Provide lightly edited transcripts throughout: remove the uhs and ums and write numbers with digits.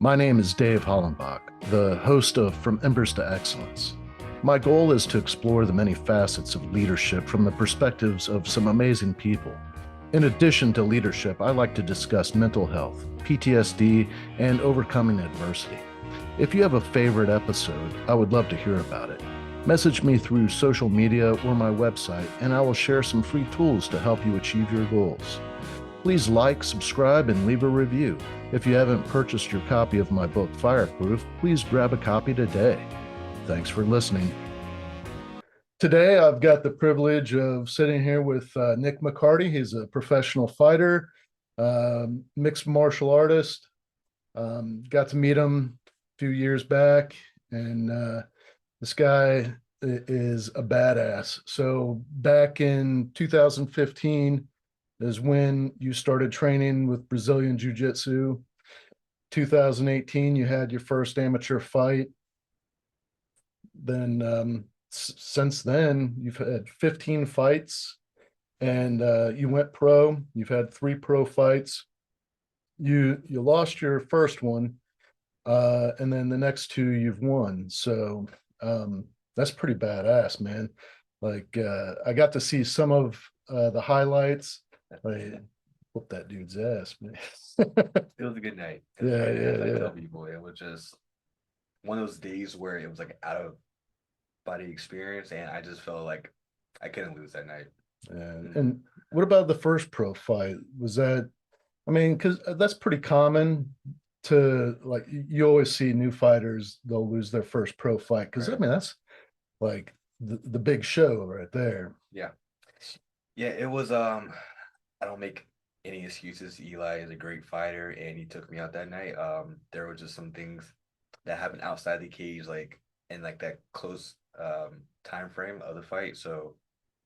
My name is Dave Hollenbach, the host of From Embers to Excellence. My goal is to explore the many facets of leadership from the perspectives of some amazing people. In addition to leadership, I like to discuss mental health, PTSD, and overcoming adversity. If you have a favorite episode, I would love to hear about it. Message me through social media or my website, and I will share some free tools to help you achieve your goals. Please like, subscribe, and leave a review. If you haven't purchased your copy of my book, Fireproof, please grab a copy today. Thanks for listening. Today, I've got the privilege of sitting here with Nick McCarty. He's a professional fighter, mixed martial artist. Got to meet him a few years back, and this guy is a badass. So back in 2015 is when you started training with Brazilian Jiu-Jitsu. 2018, you had your first amateur fight. Then since then, you've had 15 fights, and you went pro. You've had 3 pro fights. You lost your first one, and then the next 2 you've won. So that's pretty badass, man. Like I got to see some of the highlights. Like, whoop that dude's ass, man. It was a good night. Yeah. I tell people, it was just one of those days where it was like out of body experience, and I just felt like I couldn't lose that night. And what about the first pro fight? Was that, I mean, because that's pretty common to, like, you always see new fighters, they'll lose their first pro fight. Because, I Right. mean, that's like the big show right there. Yeah. Yeah, it was I don't make any excuses. Eli is a great fighter and he took me out that night. There were just some things that happened outside the cage, like in like that close time frame of the fight. So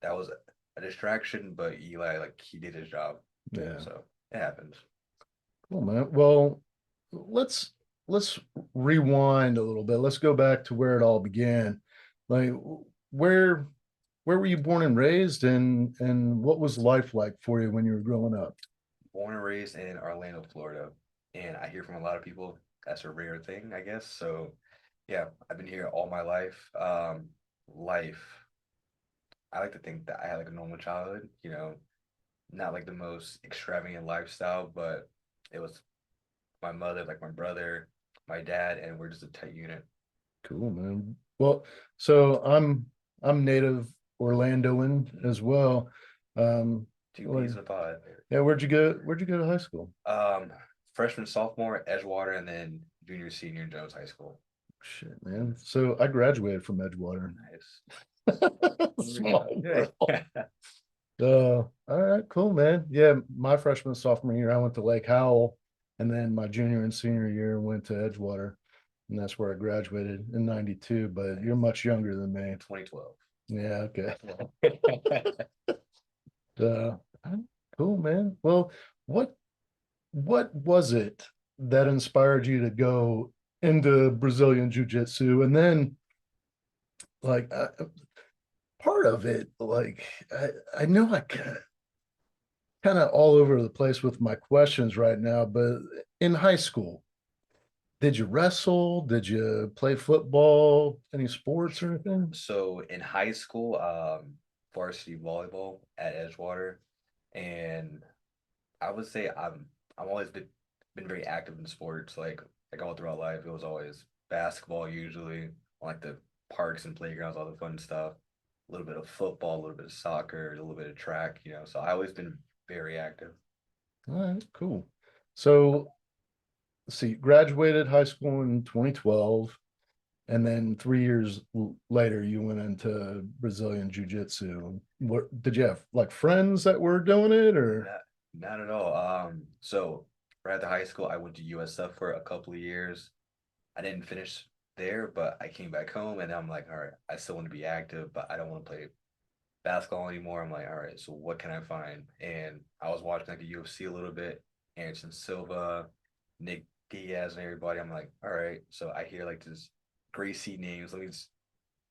that was a distraction, but Eli, like, he did his job. Yeah. So it happens. Cool, man. Well, let's let's rewind a little bit. Let's go back to where it all began. Like, where where were you born and raised, and what was life like for you when you were growing up? Born and raised in Orlando, Florida, and I hear from a lot of people that's a rare thing, I guess. So, yeah, I've been here all my life. Life, I like to think that I had like a normal childhood, not like the most extravagant lifestyle, but it was my mother, like my brother, my dad, and we're just a tight unit. Cool, man. Well, so I'm native Orlandoan as well. Two Like, peas in a pod. yeah, where'd you go to high school? Um, Freshman, sophomore, Edgewater, and then junior, senior in Jones High School. Shit, man. So I graduated from Edgewater. Nice. Small Yeah. world. All right, cool, man. Yeah, my freshman sophomore year, I went to Lake Howell, and then my junior and senior year went to Edgewater, and that's where I graduated in '92. But you're much younger than me. 2012. Yeah, okay. Uh, cool, man. Well, what what was it that inspired you to go into Brazilian Jiu-Jitsu? And then, like, part of it, like, I know I kind of all over the place with my questions right now, but in high school, did you wrestle? Did you play football? Any sports or anything? So in high school, varsity volleyball at Edgewater, and I would say I'm always been very active in sports, like all throughout life. It was always basketball usually, on like the parks and playgrounds, all the fun stuff. A little bit of football, a little bit of soccer, a little bit of track. So I always been very active. All right, cool. So, let's see, graduated high school in 2012, and then 3 years later, you went into Brazilian Jiu-Jitsu. What did you have, like, friends that were doing it, or? Not at all. So right after high school, I went to USF for a couple of years. I didn't finish there, but I came back home and I'm like, all right, I still want to be active, but I don't want to play basketball anymore. I'm like, all right, so what can I find? And I was watching like the UFC a little bit, Anderson Silva, Nick Diaz, and everybody. I'm like, all right. So I hear like this Gracie names. Let me just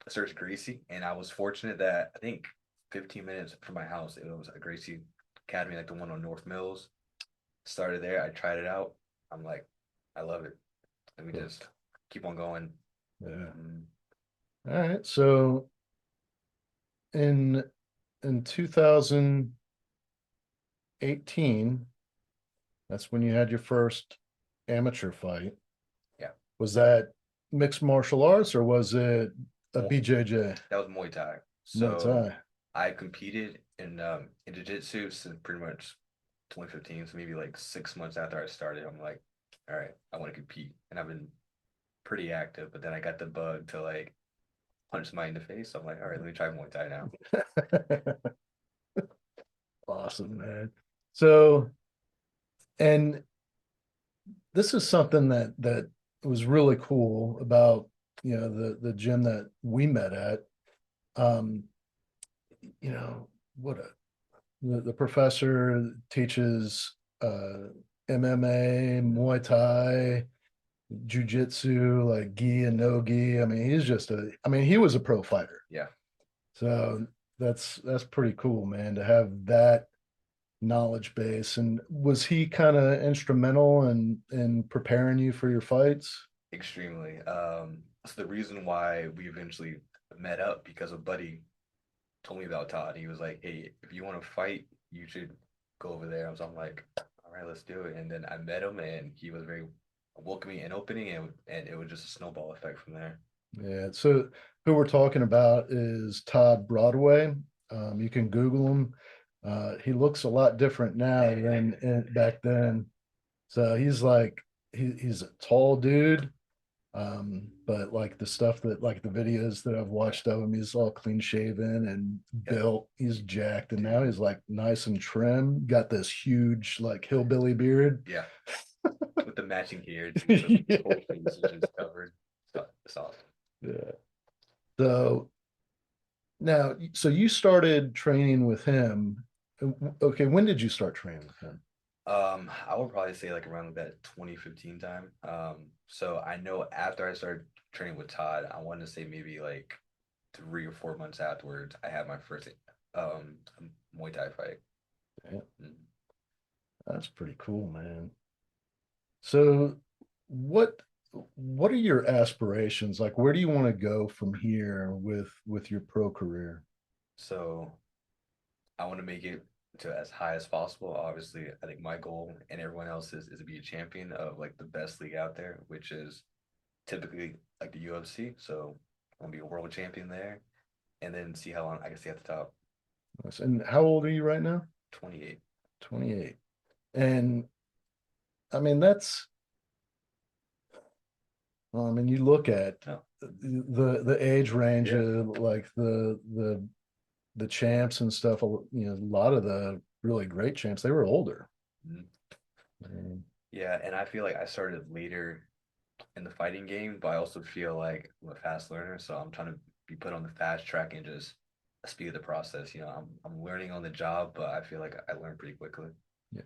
search Gracie, and I was fortunate that I think 15 minutes from my house, it was a Gracie Academy, like the one on North Mills. Started there. I tried it out. I'm like, I love it. Let me Cool. just keep on going. Yeah. Mm, All right. So in in 2018, that's when you had your first amateur fight. yeah. Was that mixed martial arts or was it a Mo- BJJ? That was Muay Thai. Muay So Thai. I competed in jiu-jitsu since pretty much 2015. So maybe like 6 months after I started, I'm like, all right, I want to compete. And I've been pretty active, but then I got the bug to like punch somebody in the face. So I'm like, all right, let me try Muay Thai now. Awesome, man. So, and this is something that was really cool about the gym that we met at. Um, what the professor teaches MMA, Muay Thai, jujitsu, like gi and no gi. I mean, he was a pro fighter. Yeah, So that's pretty cool, man, to have that knowledge base. And was he kind of instrumental in preparing you for your fights? extremely. So the reason why we eventually met up because a buddy told me about Todd. He was like, "Hey, if you want to fight, you should go over there." So I'm like, "All right, let's do it." And then I met him, and he was very welcoming and opening, and it was just a snowball effect from there. Yeah. So who we're talking about is Todd Broadway. You can Google him. He looks a lot different now than back then. So he's a tall dude. But like the stuff that like the videos that I've watched of him, he's all clean shaven and Yep, built. He's jacked, and now dude. he's like nice and trim. Got this huge like hillbilly beard. Yeah, with the matching gear, dude. His whole face is just covered. It's awesome. Yeah. So now, so you started training with him. Okay, when did you start training with him? I would probably say like around that 2015 time. So I know after I started training with Todd, I want to say maybe like 3 or 4 months afterwards, I had my first um Muay Thai fight. Yeah, Mm. that's pretty cool, man. So what what are your aspirations? Like where do you want to go from here with your pro career? So I want to make it to as high as possible. Obviously, I think my goal and everyone else's is to be a champion of like the best league out there, which is typically like the UFC. So I want to be a world champion there, and then see how long I can stay at the top. And how old are you right now? 28. 28. And I mean that's well, I mean you look at No. the age range Yeah. of like the champs and stuff, a lot of the really great champs, they were older. Mhm. And Yeah, and I feel like I started later in the fighting game, but I also feel like I'm a fast learner, so I'm trying to be put on the fast track and just speed the process. I'm learning on the job, but I feel like I learn pretty quickly. yeah,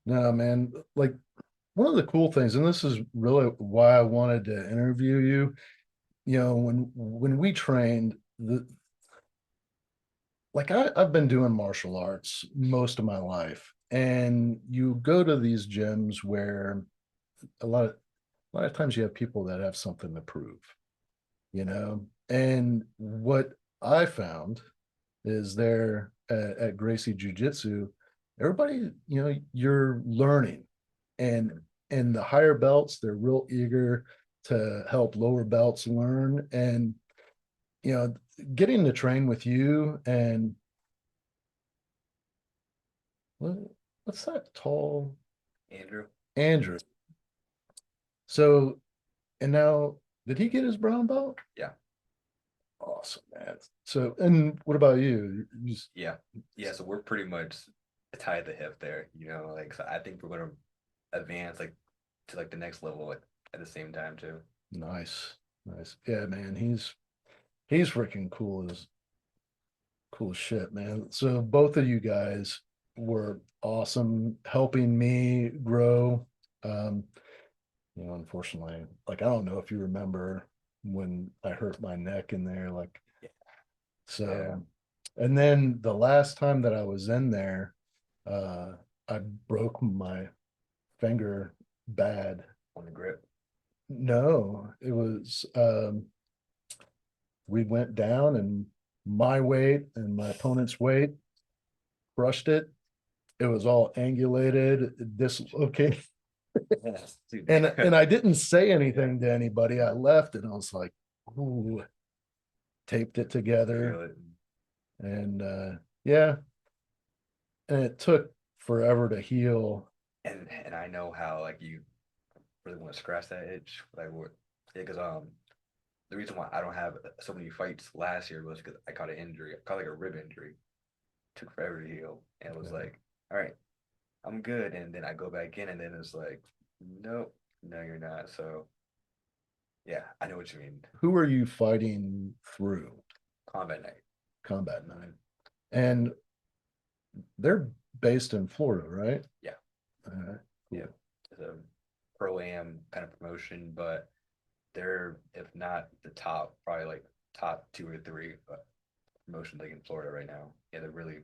no, man, like one of the cool things, and this is really why I wanted to interview you, when we trained, I've been doing martial arts most of my life, and you go to these gyms where a lot of a lot of times you have people that have something to prove, and what I found is there at Gracie Jiu Jitsu, everybody, you're learning, and and the higher belts, they're real eager to help lower belts learn, and you know, getting to train with you and what, what's that tall Andrew? Andrew. So, and now, did he get his brown belt? Yeah, Awesome, man. So, and what about you? yeah, yeah. So we're pretty much tied at the hip there, like so I think we're gonna advance like to like the next level at the same time too. Nice, nice. Yeah, man. He's freaking cool as shit, man. So both of you guys were awesome helping me grow. Um, unfortunately, like I don't know if you remember when I hurt my neck in there, like Yeah, so. And then the last time that I was in there, uh, I broke my finger bad. on the grip. No, it was we went down and my weight and my opponent's weight crushed it. It was all angulated, dislocated. Yes, dude. And I didn't say Yeah, anything to anybody. I left and I was like, ooh, taped it I together. feel it. And yeah, and it took forever to heal. And I know how like you really want to scratch that itch. Like what? Yeah, because the reason why I don't have so many fights last year was because I caught an injury. I caught like a rib injury. Took forever to heal, and it was Yeah. like, all right, I'm good. And then I go back in, and then it's like, nope, no, you're not. So yeah, I know what you mean. Who are you fighting through Combat night. Combat Night? And they're based in Florida, right? Yeah, yeah. Cool. It's a pro am kind of promotion, but they're if not the top, probably like top two or three promotions like in Florida right now. Yeah, they're really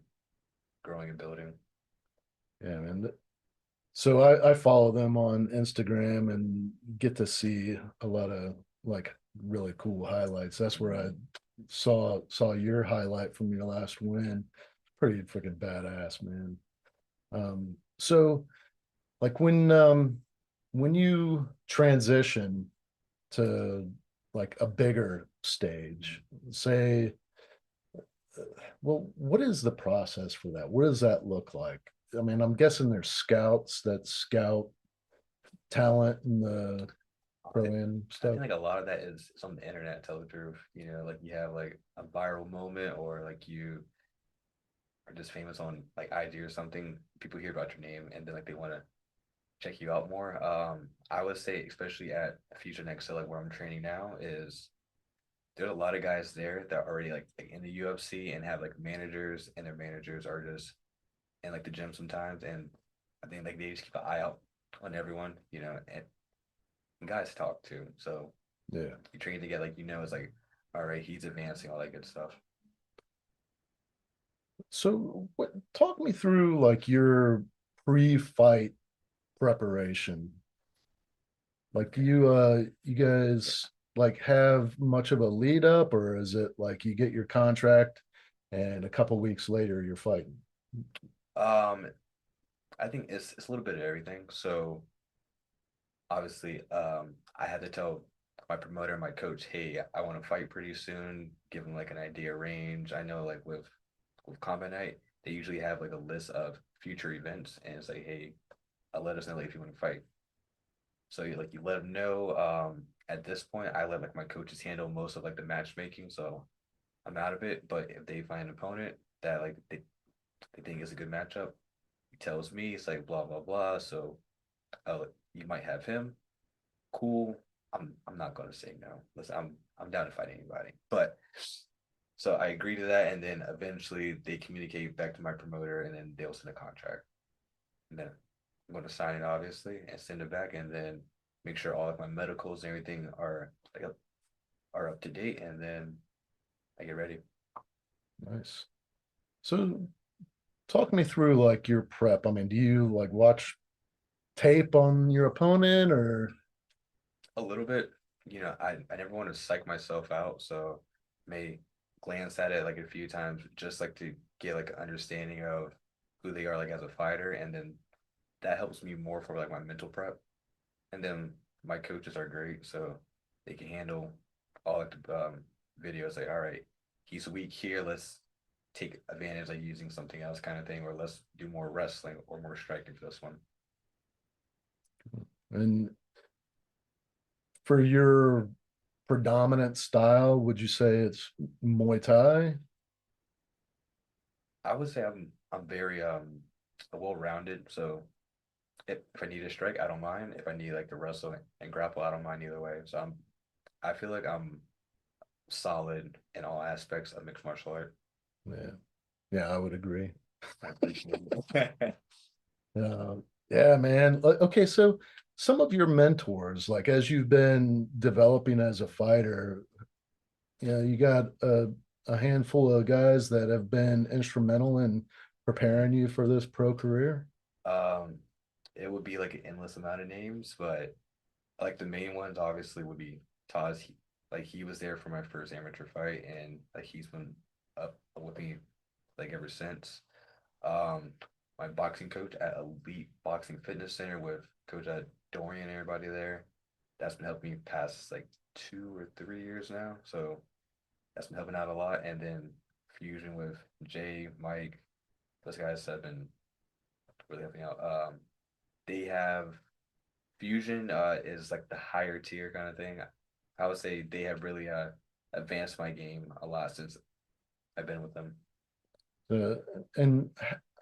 growing and building. Yeah, man. So I follow them on Instagram and get to see a lot of like really cool highlights. That's where I saw your highlight from your last win. Pretty freaking badass, man. So like when you transition to like a bigger stage, say, well, what is the process for that? What does that look like? I mean, I'm guessing there's scouts that scout talent in the pro I, am I stuff. think like a lot of that is on the internet. Tell the truth, like you have like a viral moment, or like you are just famous on like IG or something. People hear about your name, and then like they want to check you out more. I would say, especially at Future Next, so like where I'm training now, is there's a lot of guys there that are already like in the UFC and have like managers, and their managers are just in like the gym sometimes, and I think like they just keep an eye out on everyone, and guys talk too. So Yeah. you train to get like it's like, all right, he's advancing, all that good stuff. So what talk me through like your pre-fight preparation. Like do you guys like have much of a lead up or is it like you get your contract and a couple weeks later you're fighting? Um, I think it's a little bit of everything. So obviously, I had to tell my promoter and my coach, hey, I want to fight pretty soon. Give them like an idea range. I know like with Combat Night, they usually have like a list of future events, and it's like, hey, let us know like, if you want to fight. So you let them know. At this point, I let like my coaches handle most of like the matchmaking, so I'm out of it. But if they find an opponent that like they think is a good matchup, he tells me it's like blah blah blah. So you might have him. Cool. I'm not gonna say no. Listen, I'm down to fight anybody. But so I agree to that, and then eventually they communicate back to my promoter, and then they'll send a contract, and then I'm going to sign it obviously and send it back, and then make sure all of my medicals and everything are up to date, and then I get ready. Nice. So talk me through like your prep. I mean, do you like watch tape on your opponent or A little bit. I never want to psych myself out, so may glance at it like a few times just like to get like an understanding of who they are like as a fighter, and then that helps me more for like my mental prep. And then my coaches are great, so they can handle all like the videos. Like, all right, he's weak here. Let's take advantage of using something else, kind of thing, or let's do more wrestling or more striking for this one. and for your predominant style, would you say it's Muay Thai? I would say I'm very well rounded. So if I need a strike, I don't mind. If I need like to wrestle and grapple, I don't mind either way. So I feel like I'm solid in all aspects of mixed martial art. Yeah. Yeah, I would agree. I appreciate it. Uh, yeah, man. Okay, so some of your mentors, like as you've been developing as a fighter, you got a handful of guys that have been instrumental in preparing you for this pro career. Um, it would be like an endless amount of names, but like the main ones obviously would be Taz. Like he was there for my first amateur fight, and like he's been up with me like ever since. Um, my boxing coach at Elite Boxing Fitness Center with Coach Dorian and everybody there. That's been helping me past like 2 or 3 years now. So that's been helping out a lot. And then Fusion with Jay, Mike, those guys have been really helping out. They have Fusion is like the higher tier kind of thing. I would say they have really advanced my game a lot since I've been with them. Uh, and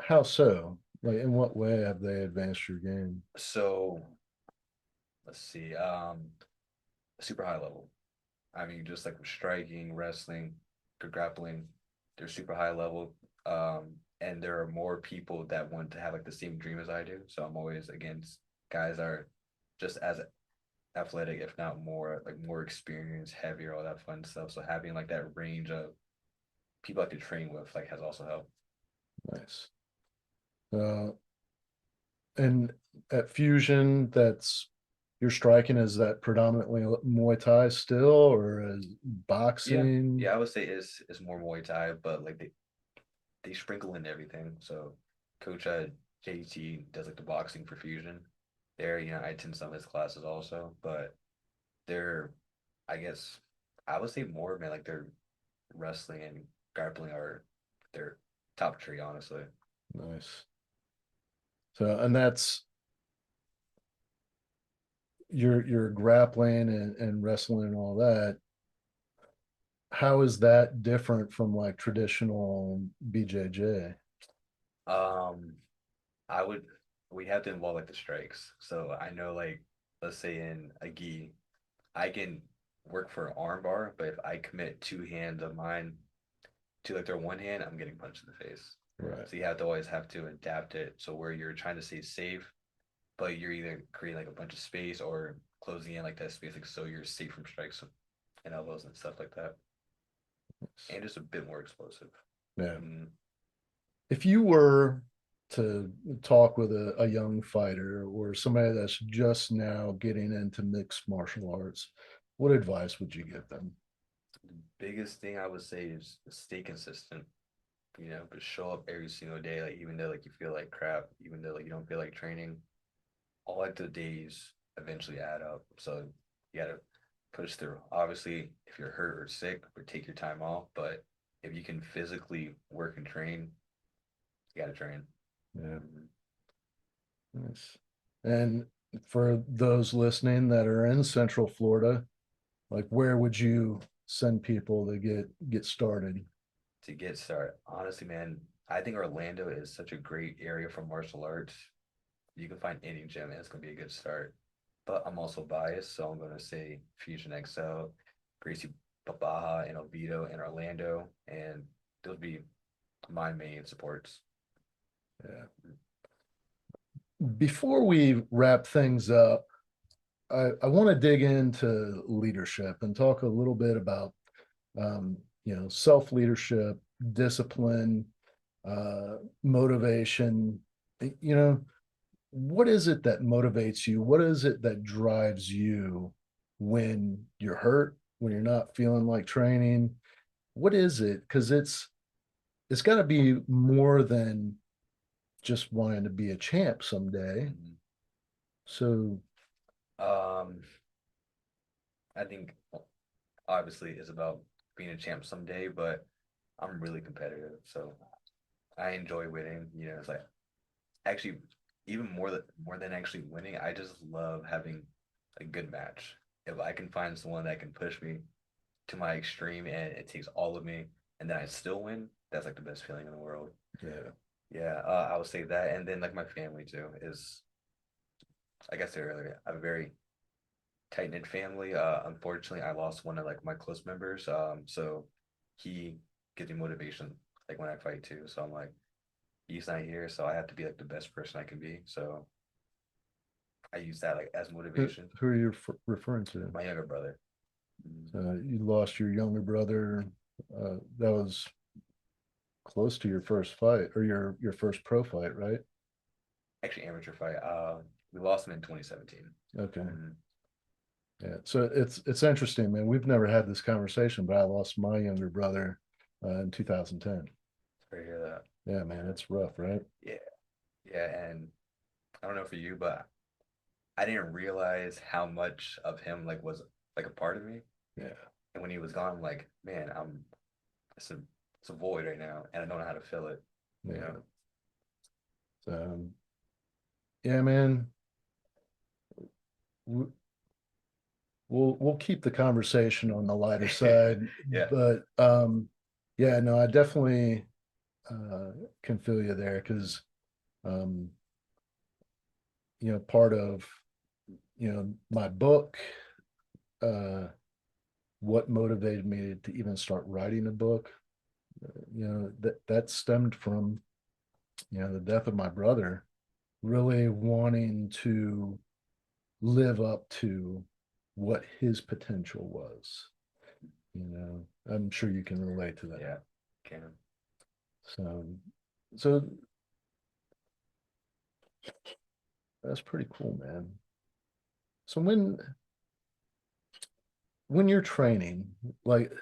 how so? Like, in what way have they advanced your game? So let's see, super high level. I mean, just like striking, wrestling, grappling, they're super high level. And there are more people that want to have like the same dream as I do. So I'm always against guys that are just as athletic, if not more, like more experienced, heavier, all that fun stuff. So having like that range of people I could train with like has also helped. Nice. Uh, and at Fusion, that's your striking, is that predominantly Muay Thai still, or is Yeah, boxing? yeah, I would say it's more Muay Thai, but like they sprinkle in everything. So Coach JT does like the boxing for Fusion. There, I attend some of his classes also, but they're, I guess, I would say more man like their wrestling and grappling are their top three, honestly. Nice. So, and that's your grappling and wrestling and all that. How is that different from like traditional BJJ? Um, I would we have to involve like the strikes. So I know like let's say in a gi, I can work for an arm bar, but if I commit two hands of mine to like their one hand, I'm getting punched in the face. Right. So you have to always have to adapt it. So where you're trying to stay safe, but you're either creating like a bunch of space or closing in like that space, like so you're safe from strikes and elbows and stuff like that, and just a bit more explosive. Yeah. Mm, If you were to talk with a young fighter or somebody that's just now getting into mixed martial arts, what advice would you give them? the biggest thing I would say is stay consistent. But show up every single day, like even though like you feel like crap, even though like you don't feel like training, all like the days eventually add up. So you gotta push through. Obviously, if you're hurt or sick, or take your time off. But if you can physically work and train, you gotta train. Yeah, Mhm. nice. And for those listening that are in Central Florida, like where would you send people to get started? To get started, honestly, man, I think Orlando is such a great area for martial arts. You can find any gym, and it's gonna be a good start. But I'm also biased, so I'm gonna say Fusion XL, Gracie Baja, and Oviedo, and Orlando, and those be my main supports. Yeah. Before we wrap things up, I want to dig into leadership and talk a little bit about self leadership, discipline, motivation. You know, what is it that motivates you? What is it that drives you when you're hurt, when you're not feeling like training? What is it? Because it's got to be more than just wanting to be a champ someday. Mhm. So Um, I think obviously it's about being a champ someday, but I'm really competitive, so I enjoy winning. It's like actually even more than actually winning, I just love having a good match. If I can find someone that can push me to my extreme and it takes all of me and then I still win, that's like the best feeling in the world. yeah, Yeah, I would say that. And then like my family too is, like I said earlier, I have a very tight knit family. Unfortunately, I lost one of like my close members. So he gives me motivation like when I fight too. So I'm like, he's not here, so I have to be like the best person I can be. So I use that like as motivation. who are you referring to? My younger brother. Mm, You lost your younger brother. That was close to your first fight or your first pro fight, right? Actually, amateur fight. We lost him in 2017. Okay. Mhm. Yeah, so it's interesting, man. We've never had this conversation, but I lost my younger brother in 2010. Sorry to hear that. Yeah, man, it's rough, right? Yeah, yeah, and I don't know for you, but I didn't realize how much of him like was like a part of me. Yeah, And when he was gone, I'm like, man, it's a it's a void right now, and I don't know how to fill it. You yeah. know? So, yeah, man, we'll keep the conversation on the lighter side, Yeah, but yeah, no, I definitely can feel you there because um, part of my book, uh, what motivated me to even start writing a book, that stemmed from the death of my brother, really wanting to live up to what his potential was. I'm sure you can relate to that. yeah, can. So, so that's pretty cool, man. So when you're training, like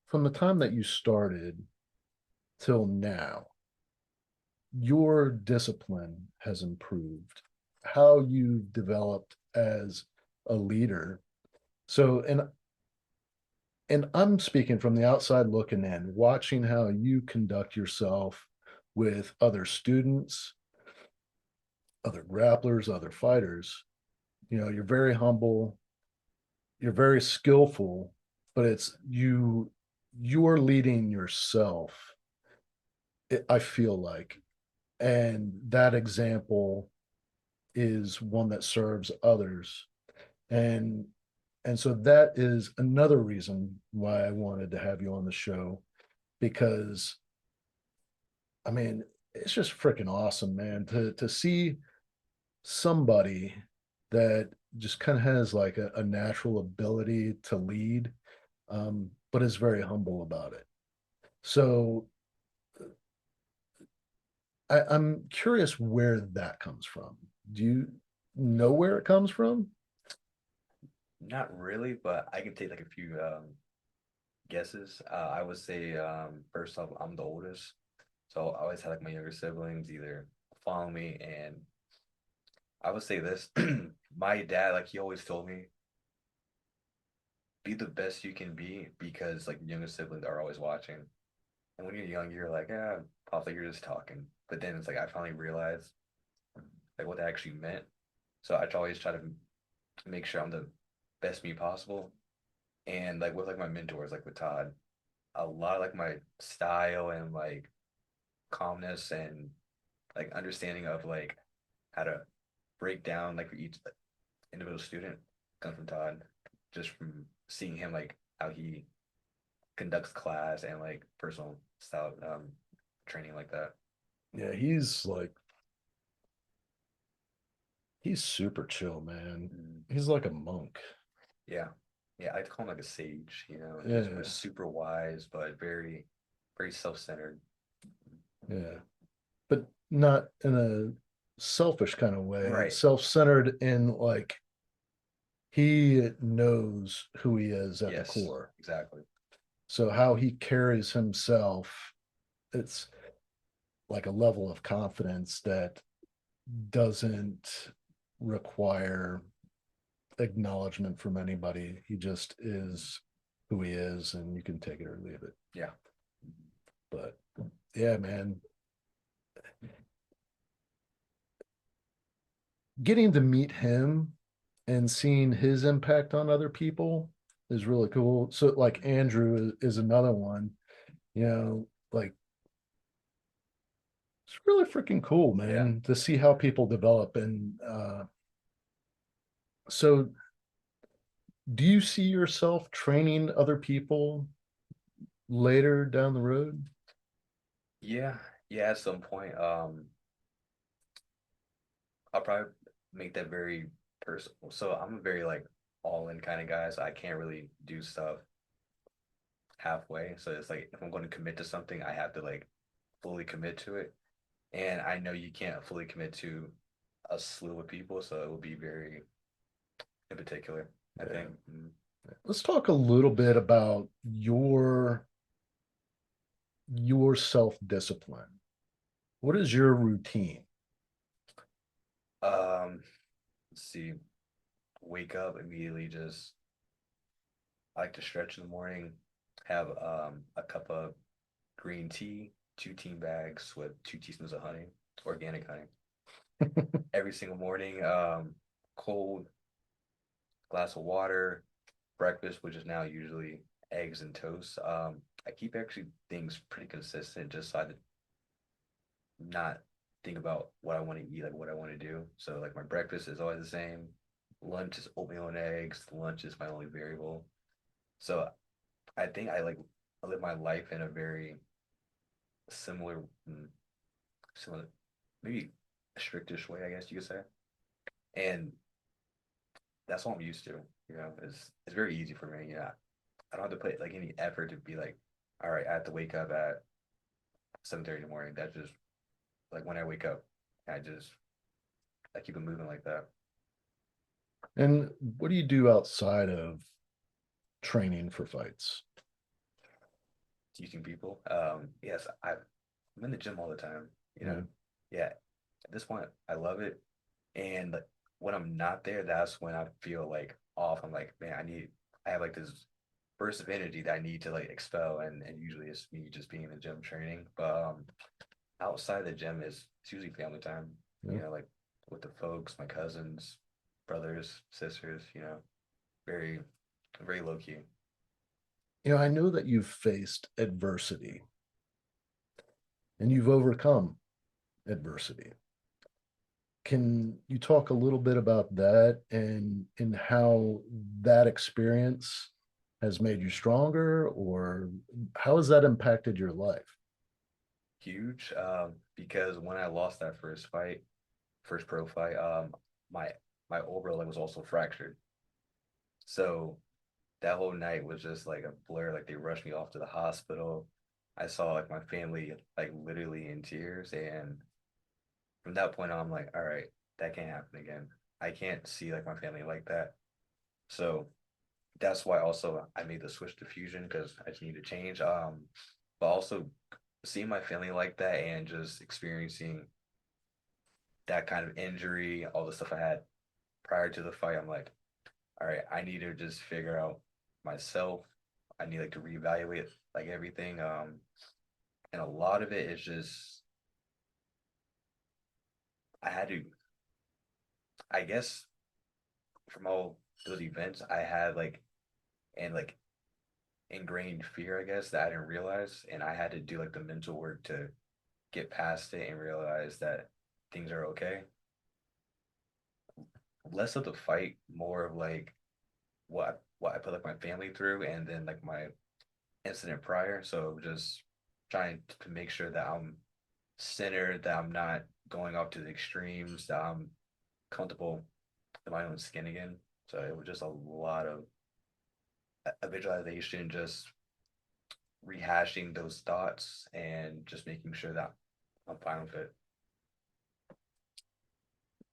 from the time that you started till now, your discipline has improved, how you've developed as a leader. So, and I'm speaking from the outside looking in, watching how you conduct yourself with other students, other grapplers, other fighters. You're very humble, you're very skillful, but it's you're leading yourself, I feel like. And that example is one that serves others. And so that is another reason why I wanted to have you on the show, because I mean, it's just freaking awesome, man, to see somebody that just kind of has like a natural ability to lead, but is very humble about it. So I'm curious where that comes from. Do you know where it comes from? Not really, but I can take like a few guesses. I would say first off, I'm the oldest, so I always had like my younger siblings either follow me, and I would say this: my dad, like he always told me, be the best you can be because like younger siblings are always watching. And when you're young, you're like, yeah, pops, like you're just talking. But then it's like I finally realized like what that actually meant. So I always try to make sure I'm the best me possible. And like with like my mentors, like with Todd, a lot of like my style and like calmness and like understanding of like how to break down like for each individual student comes from Todd, just from seeing him like how he conducts class and like personal style training like that. Yeah, he's super chill, man. Mm. He's like a monk. Yeah. Yeah, I'd call him like a sage, you know, just Yeah, super wise, but very, very self-centered. yeah. But not in a selfish kind of way. Right. Self-centered in like he knows who he is at the Yes, core. exactly. So how he carries himself, it's like a level of confidence that doesn't require acknowledgement from anybody. He just is who he is, and you can take it or leave it. Yeah. But yeah, man, getting to meet him and seeing his impact on other people is really cool. So, like Andrew is another one. Like it's really freaking cool, Yeah. man, to see how people develop. And so, do you see yourself training other people later down the road? Yeah. Yeah, at some point. I'll probably make that very personal. So I'm a very like all in kind of guy, so I can't really do stuff halfway. So it's like if I'm going to commit to something, I have to like fully commit to it. And I know you can't fully commit to a slew of people, so it will be very in particular. I Yeah. think. Let's talk a little bit about your self-discipline. What is your routine? Let's see. Wake up immediately. Just I like to stretch in the morning. Have a cup of green tea, 2 tea bags with 2 teaspoons of honey, organic honey, every single morning. Cold glass of water, breakfast, which is now usually eggs and toast. I keep actually things pretty consistent just so I not think about what I want to eat, like what I want to do. So like my breakfast is always the same. Lunch is oatmeal and eggs. Lunch is my only variable. So I think I live my life in a very similar, similar, maybe a strictish way, I guess you could say. And that's what I'm used to. It's very easy for me. Yeah, I don't have to put like any effort to be like, all right, I have to wake up at 7:30 in the morning. That's just like when I wake up, I keep it moving like that. And what do you do outside of training for fights? Teaching people. Yes, I'm in the gym all the time. You know, Yeah. yeah. At this point, I love it. And like, when I'm not there, that's when I feel like off. I'm like, man, I have like this burst of energy that I need to like expel, and usually it's me just being in the gym training. But outside the gym is it's usually family time. Yeah. Like with the folks, my cousins, brothers, sisters. Very, very low key. I know that you've faced adversity and you've overcome adversity. Can you talk a little bit about that and how that experience has made you stronger, or how has that impacted your life? Huge. Because when I lost that first pro fight, my my overall leg was also fractured. So that whole night was just like a blur. Like they rushed me off to the hospital. I saw like my family like literally in tears, and from that point on, I'm like, all right, that can't happen again. I can't see like my family like that. So that's why also I made the switch to fusion because I just need to change. But also seeing my family like that and just experiencing that kind of injury, all the stuff I had prior to the fight, I'm like, all right, I need to just figure out myself. I need like to reevaluate like everything. And a lot of it is just I had to, I guess, from all those events, I had like ingrained fear, I guess, that I didn't realize, and I had to do like the mental work to get past it and realize that things are okay. Less of the fight, more of like what I put like my family through, and then like my incident prior. So just trying to make sure that I'm centered, that I'm not going off to the extremes, that I'm comfortable in my own skin again. So it was just a lot of a visualization, just rehashing those thoughts and just making sure that I'm fine with it.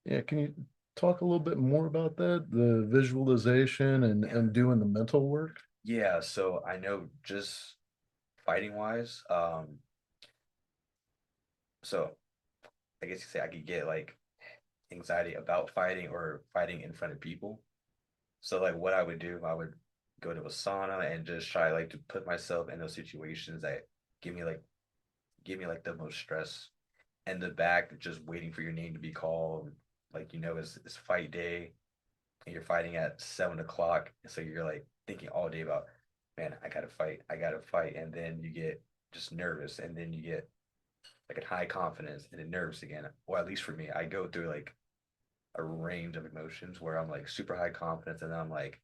Yeah, can you talk a little bit more about that? The visualization Yeah. and doing the mental work? Yeah. So I know just fighting wise, so I guess you say I could get like anxiety about fighting or fighting in front of people. So like what I would do, I would go to a sauna and just try like to put myself in those situations that give me like give me like the most stress. And the back just waiting for your name to be called. Like it's fight day and you're fighting at 7 o'clock. So you're like thinking all day about, man, I gotta fight. And then you get just nervous and then you get like a high confidence and then nervous again. Or at least for me, I go through like a range of emotions where I'm like super high confidence and then I'm like,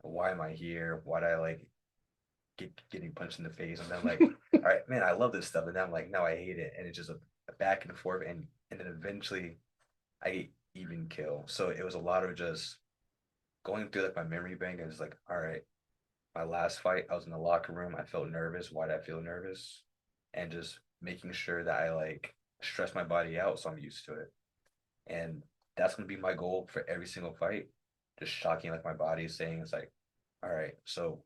why am I here? Why do I like getting punched in the face? And then I'm like, all right, man, I love this stuff. And then I'm like, no, I hate it. And it's just a back and forth. And then eventually I get even kill. So it was a lot of just going through like my memory bank and it's like, all right, my last fight, I was in the locker room. I felt nervous. Why did I feel nervous? And just making sure that I like stress my body out so I'm used to it. And that's gonna be my goal for every single fight. just shocking. Like my body is saying, it's like, all right, so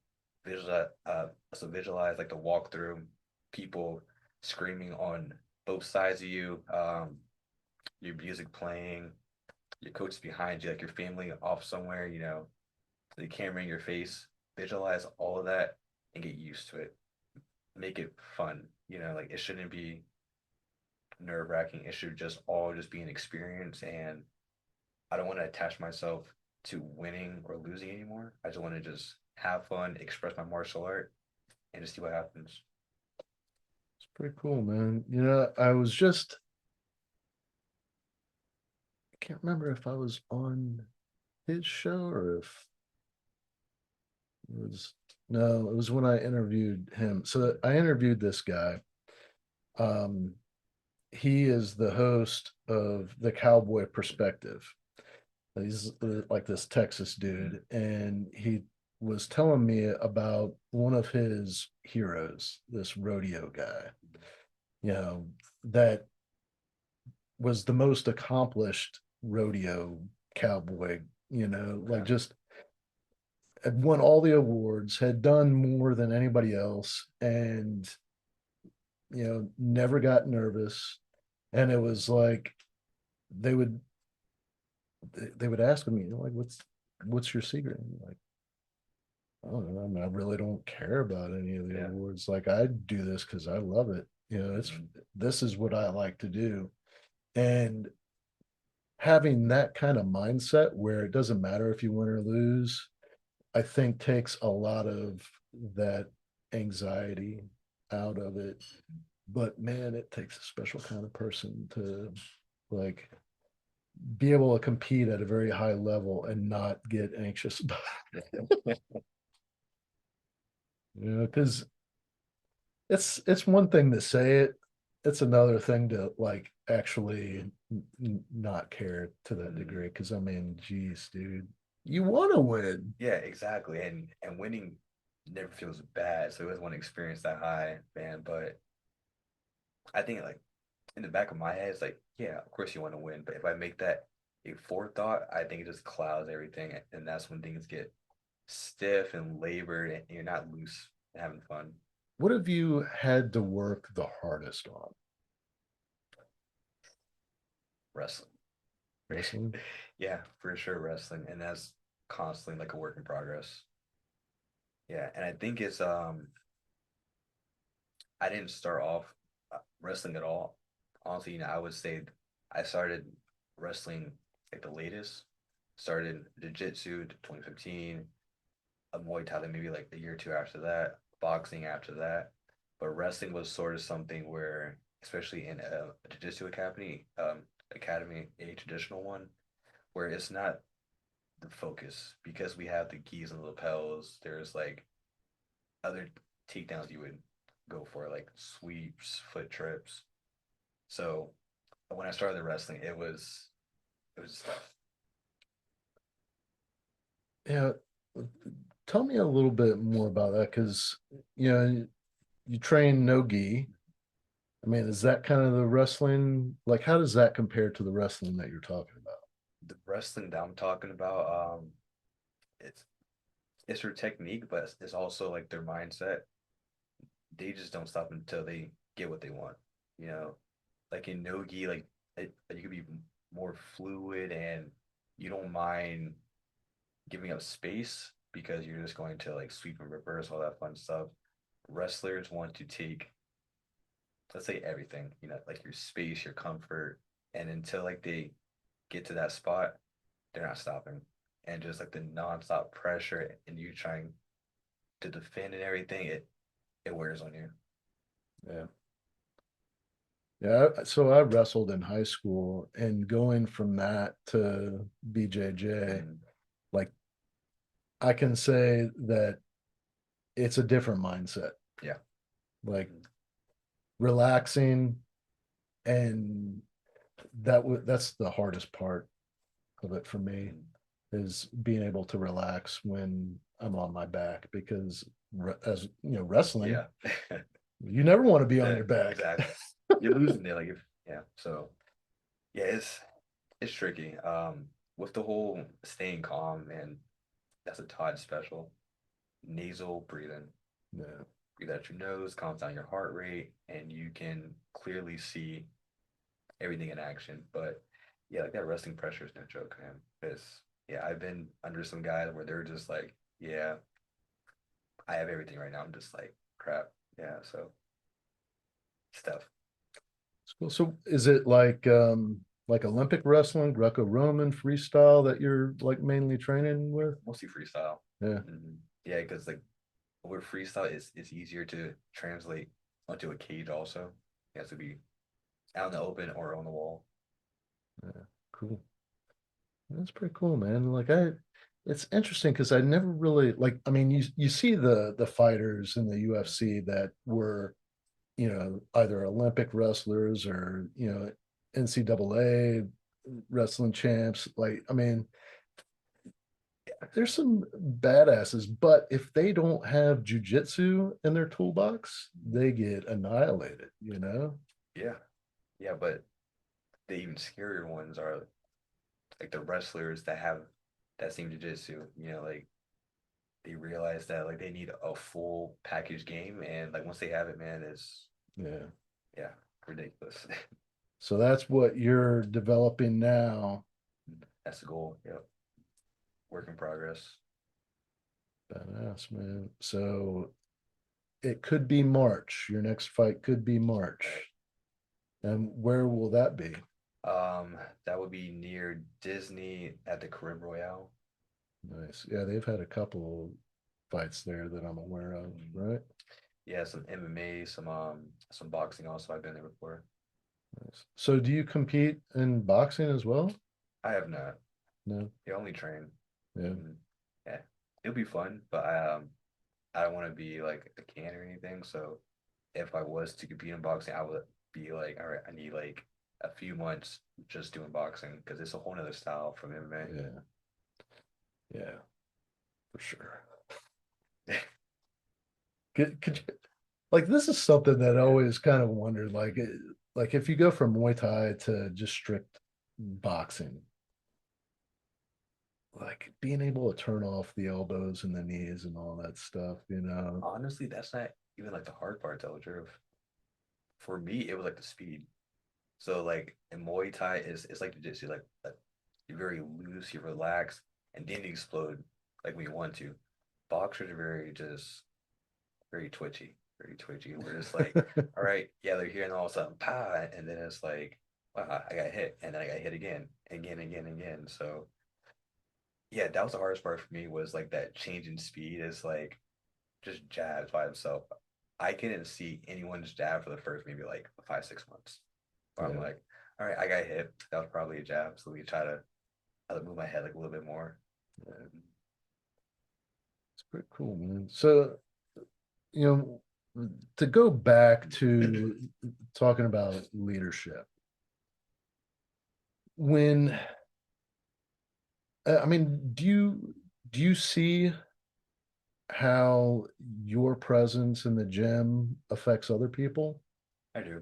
visualize like the walkthrough, people screaming on both sides of you, your music playing, your coach is behind you, like your family off somewhere, the camera in your face. Visualize all of that and get used to it. Make it fun. Like it shouldn't be nerve wracking. It should just all just be an experience. And I don't want to attach myself to winning or losing anymore. I just want to just have fun, express my martial art, and just see what happens. It's pretty cool, man. I can't remember if I was on his show or if it was, no, it was when I interviewed him. So I interviewed this guy. Um, he is the host of the Cowboy Perspective. He's like this Texas dude, and he was telling me about one of his heroes, this rodeo guy, you know, that was the most accomplished rodeo cowboy, like Okay. just had won all the awards, had done more than anybody else, and never got nervous. And it was like they would they would ask him, like what's your secret? And like, I don't know. I mean, I really don't care about any of the Yeah. awards. Like I do this because I love it. It's Mhm. this is what I like to do. And having that kind of mindset where it doesn't matter if you win or lose, I think takes a lot of that anxiety out of it. But man, it takes a special kind of person to like be able to compete at a very high level and not get anxious about it. Because it's one thing to say it, it's another thing to like actually not care to that Mhm. degree. Because I mean, geez, dude, you want to win. Yeah, exactly. And winning never feels bad. So I always want to experience that high, man. But I think like in the back of my head, it's like, yeah, of course you want to win. But if I make that a forethought, I think it just clouds everything. And that's when things get stiff and labored and you're not loose and having fun. What have you had to work the hardest on? Wrestling. Wrestling? Yeah, for sure, wrestling. And that's constantly like a work in progress. Yeah. And I think I didn't start off wrestling at all. Honestly, I would say I started wrestling like the latest. Started jiu-jitsu 2015, a Muay Thai maybe like a year or two after that, boxing after that. But wrestling was sort of something where, especially in a jiu-jitsu academy, a traditional one, where it's not the focus because we have the gis and lapels. There's like other takedowns you would go for, like sweeps, foot trips. So when I started the wrestling, it was tough. Yeah. Tell me a little bit more about that because you train no gi. I mean, is that kind of the wrestling? Like, how does that compare to the wrestling that you're talking about? The wrestling that I'm talking about, it's it's their technique, but it's also like their mindset. They just don't stop until they get what they want. You know, like in nogi, like you could be more fluid and you don't mind giving up space because you're just going to like sweep and reverse all that fun stuff. Wrestlers want to take, let's say, everything, like your space, your comfort, and until like they get to that spot, they're not stopping. And just like the nonstop pressure and you trying to defend and everything, it wears on you. Yeah. Yeah. So I wrestled in high school and going from that to BJJ, Mm, like I can say that it's a different mindset, yeah. like Mm, relaxing. And that's the hardest part of it for me mm, is being able to relax when I'm on my back because as wrestling, yeah. you never want to be on Yeah, your back. exactly. You're losing it, like if yeah. So yeah, it's tricky. with the whole staying calm, man, that's a Todd special. Nasal breathing. Yeah. Breathe out your nose, calms down your heart rate, and you can clearly see everything in action. But yeah, like that resting pressure is no joke, man. Because yeah, I've been under some guys where they're just like, yeah, I have everything right now. I'm just like, crap. Yeah, so stuff. Cool. So is it like Olympic wrestling, Greco-Roman freestyle that you're like mainly training with? Mostly freestyle. Yeah. Yeah, because like with freestyle, it's easier to translate onto a cage also. It has to be out in the open or on the wall. Yeah. Cool. That's pretty cool, man. It's interesting because I never really like. I mean, you see the fighters in the UFC that were, either Olympic wrestlers or NCAA wrestling champs. Like, I mean, there's some badasses, but if they don't have jujitsu in their toolbox, they get annihilated, you know? Yeah, yeah, but the even scarier ones are like the wrestlers that have that same jujitsu. Like they realize that like they need a full package game, and like once they have it, man, it's Yeah. yeah, ridiculous. So that's what you're developing now. That's the goal. Yep, work in progress. Badass, man. So it could be March. Your next fight could be March. And where will that be? That would be near Disney at the Carib Royale. Nice. Yeah, they've had a couple fights there that I'm aware of, right? Yeah, some MMA, some boxing also. I've been there before. Nice. So do you compete in boxing as well? I have not. No. They only train. Yeah. Mm, yeah, it'll be fun, but I don't want to be like a can or anything. So if I was to compete in boxing, I would be like, all right, I need like a few months just doing boxing because it's a whole nother style from MMA. Yeah. Yeah, for sure. Could you, like this is something that I Yeah. always kind of wondered, like if you go from Muay Thai to just strict boxing, like being able to turn off the elbows and the knees and all that stuff, you know? Honestly, that's not even like the hard part, to tell the truth. For me, it was like the speed. So like in Muay Thai it's like jiu-jitsu, like you're very loose, you relax, and then you explode like when you want to. Boxers are very twitchy, very twitchy. We're just like, all right, yeah, they're here, and all of a sudden, pa, and then it's like, wow, I got hit, and then I got hit again, again, again, again. So yeah, that was the hardest part for me was like that change in speed is like just jabs by himself. I couldn't see anyone's jab for the first maybe like 5, 6 months. Where I'm Yeah, like, all right, I got hit. That was probably a jab. So we try to move my head like a little bit more. yeah, it's pretty cool, man. So, you to go back to talking about leadership, when I mean, do you see how your presence in the gym affects other people? I do.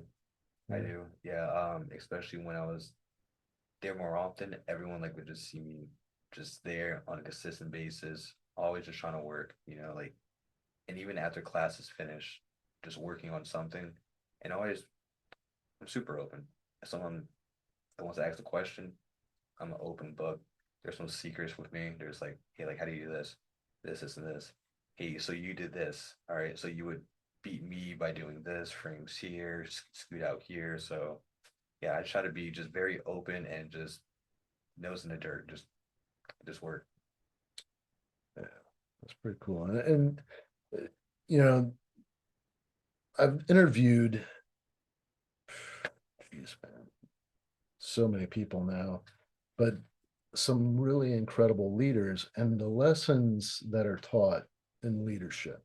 I Yeah, do. Yeah. Especially when I was there more often, everyone like would just see me just there on a consistent basis, always just trying to work, like and even after class is finished, just working on something. And always I'm super open. If someone that wants to ask a question, I'm an open book. There's no secrets with me. There's like, hey, like how do you do this? This, and this. Hey, so you did this. All right. So you would beat me by doing this, frames here, scoot out here. So yeah, I try to be just very open and just nose in the dirt, just work. yeah, that's pretty cool. And uh, you know, I've interviewed, geez, man, so many people now, but some really incredible leaders and the lessons that are taught in leadership.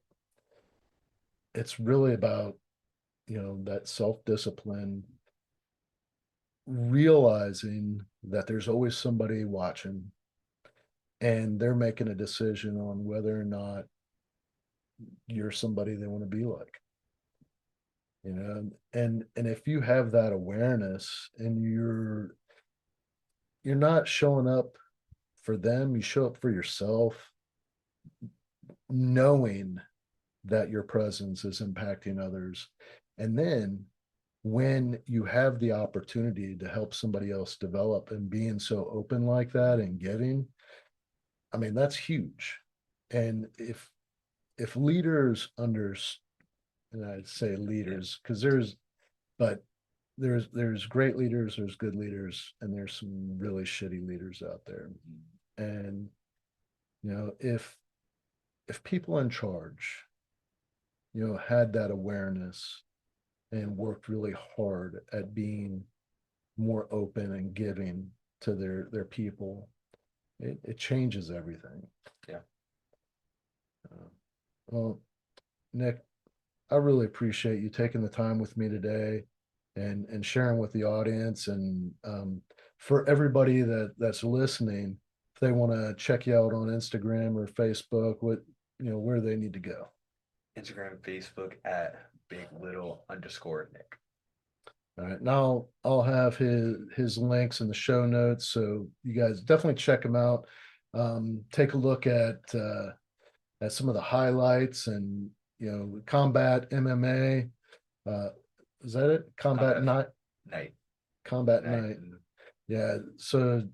It's really about, that self-discipline, realizing that there's always somebody watching and they're making a decision on whether or not you're somebody they want to be like, and if you have that awareness and you're not showing up for them, you show up for yourself, knowing that your presence is impacting others. And then when you have the opportunity to help somebody else develop and being so open like that and giving, I mean, that's huge. And if leaders and I'd say leaders, because but there's great leaders, there's good leaders, and there's some really shitty leaders out there. And if people in charge, had that awareness and worked really hard at being more open and giving to their people, it changes everything. Yeah. Well, Nick, I really appreciate you taking the time with me today and sharing with the audience. And for everybody that's listening, if they want to check you out on Instagram or Facebook, where they need to go. Instagram, Facebook at @big_little_Nick. All right. Now I'll have his links in the show notes, so you guys definitely check him out. Take a look at some of the highlights and combat MMA. Is that it? Combat night. Combat night. Yeah. So,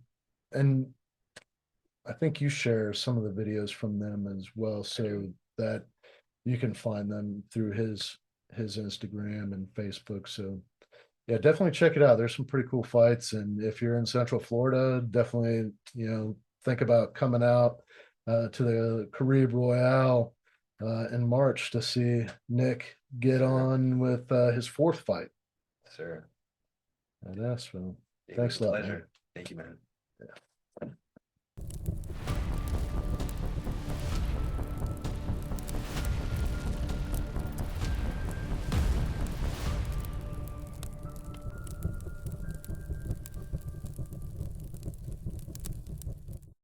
and I think you share some of the videos from them as well, so that you can find them through his Instagram and Facebook. So yeah, definitely check it out. There's some pretty cool fights. And if you're in Central Florida, definitely, think about coming out to the Caribe Royale in March to see Nick get on with his fourth fight. Sir. And that's thanks a lot, pleasure. man. Thank you, man. Yeah.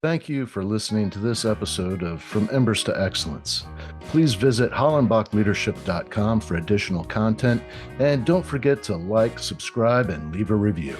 Thank you for listening to this episode of From Embers to Excellence. Please visit hollenbachleadership.com for additional content, and don't forget to like, subscribe, and leave a review.